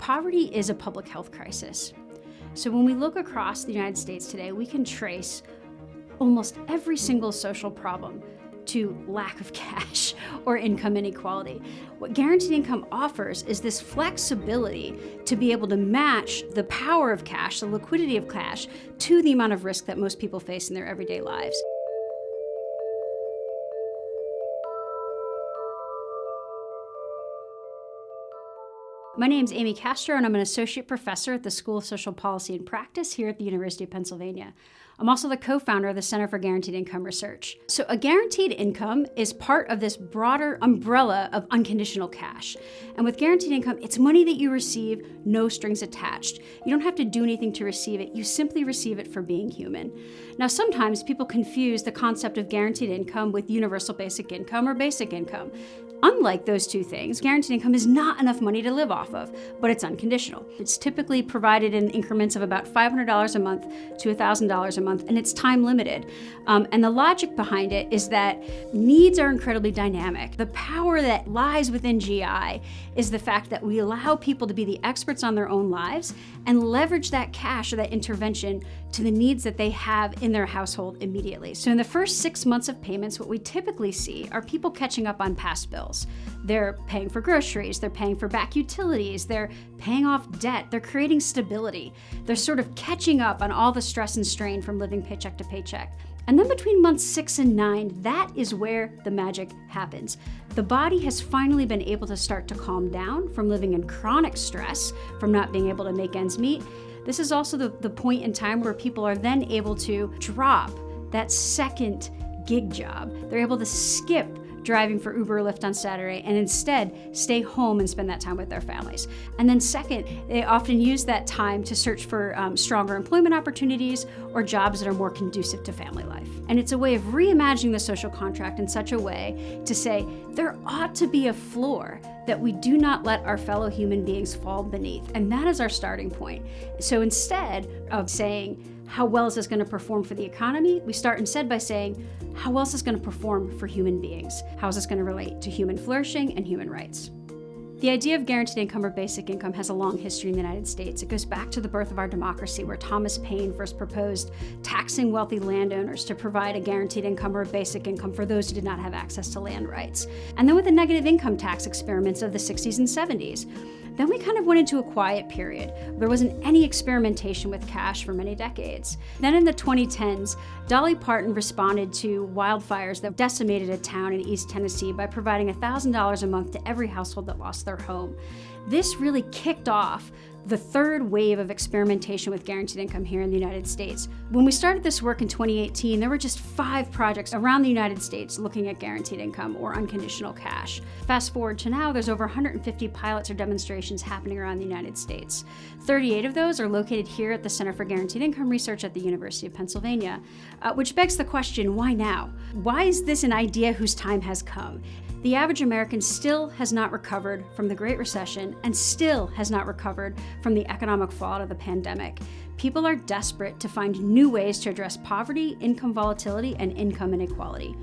Poverty is a public health crisis. So when we look across the United States today, we can trace almost every single social problem to lack of cash or income inequality. What guaranteed income offers is this flexibility to be able to match the power of cash, the liquidity of cash, to the amount of risk that most people face in their everyday lives. My name is Amy Castro, and I'm an associate professor at the School of Social Policy and Practice here at the University of Pennsylvania. I'm also the co-founder of the Center for Guaranteed Income Research. So a guaranteed income is part of this broader umbrella of unconditional cash. And with guaranteed income, it's money that you receive, no strings attached. You don't have to do anything to receive it. You simply receive it for being human. Now, sometimes people confuse the concept of guaranteed income with universal basic income or basic income. Unlike those two things, guaranteed income is not enough money to live off of, but it's unconditional. It's typically provided in increments of about $500 a month to $1,000 a month, and it's time limited. And the logic behind it is that needs are incredibly dynamic. The power that lies within GI is the fact that we allow people to be the experts on their own lives and leverage that cash or that intervention to the needs that they have in their household immediately. So in the first 6 months of payments, what we typically see are people catching up on past bills. They're paying for groceries, they're paying for back utilities, they're paying off debt, they're creating stability. They're sort of catching up on all the stress and strain from living paycheck to paycheck. And then between months 6 and 9, that is where the magic happens. The body has finally been able to start to calm down from living in chronic stress, from not being able to make ends meet. This is also the point in time where people are then able to drop that second gig job. They're able to skip driving for Uber or Lyft on Saturday and instead stay home and spend that time with their families. And then second, they often use that time to search for stronger employment opportunities or jobs that are more conducive to family life. And it's a way of reimagining the social contract in such a way to say there ought to be a floor that we do not let our fellow human beings fall beneath. And that is our starting point. So instead of saying, how well is this going to perform for the economy? We start instead by saying, how well is this going to perform for human beings? How is this going to relate to human flourishing and human rights? The idea of guaranteed income or basic income has a long history in the United States. It goes back to the birth of our democracy, where Thomas Paine first proposed taxing wealthy landowners to provide a guaranteed income or a basic income for those who did not have access to land rights. And then with the negative income tax experiments of the 60s and 70s, then we kind of went into a quiet period. There wasn't any experimentation with cash for many decades. Then in the 2010s, Dolly Parton responded to wildfires that decimated a town in East Tennessee by providing $1,000 a month to every household that lost their home. This really kicked off the third wave of experimentation with guaranteed income here in the United States. When we started this work in 2018, there were just 5 projects around the United States looking at guaranteed income or unconditional cash. Fast forward to now, there's over 150 pilots or demonstrations happening around the United States. 38 of those are located here at the Center for Guaranteed Income Research at the University of Pennsylvania, which begs the question, why now? Why is this an idea whose time has come? The average American still has not recovered from the Great Recession and still has not recovered from the economic fallout of the pandemic. People are desperate to find new ways to address poverty, income volatility, and income inequality.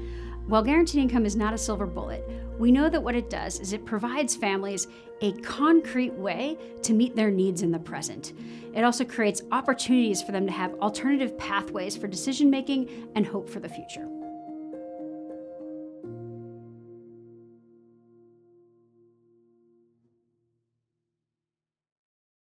While guaranteed income is not a silver bullet, we know that what it does is it provides families a concrete way to meet their needs in the present. It also creates opportunities for them to have alternative pathways for decision-making and hope for the future.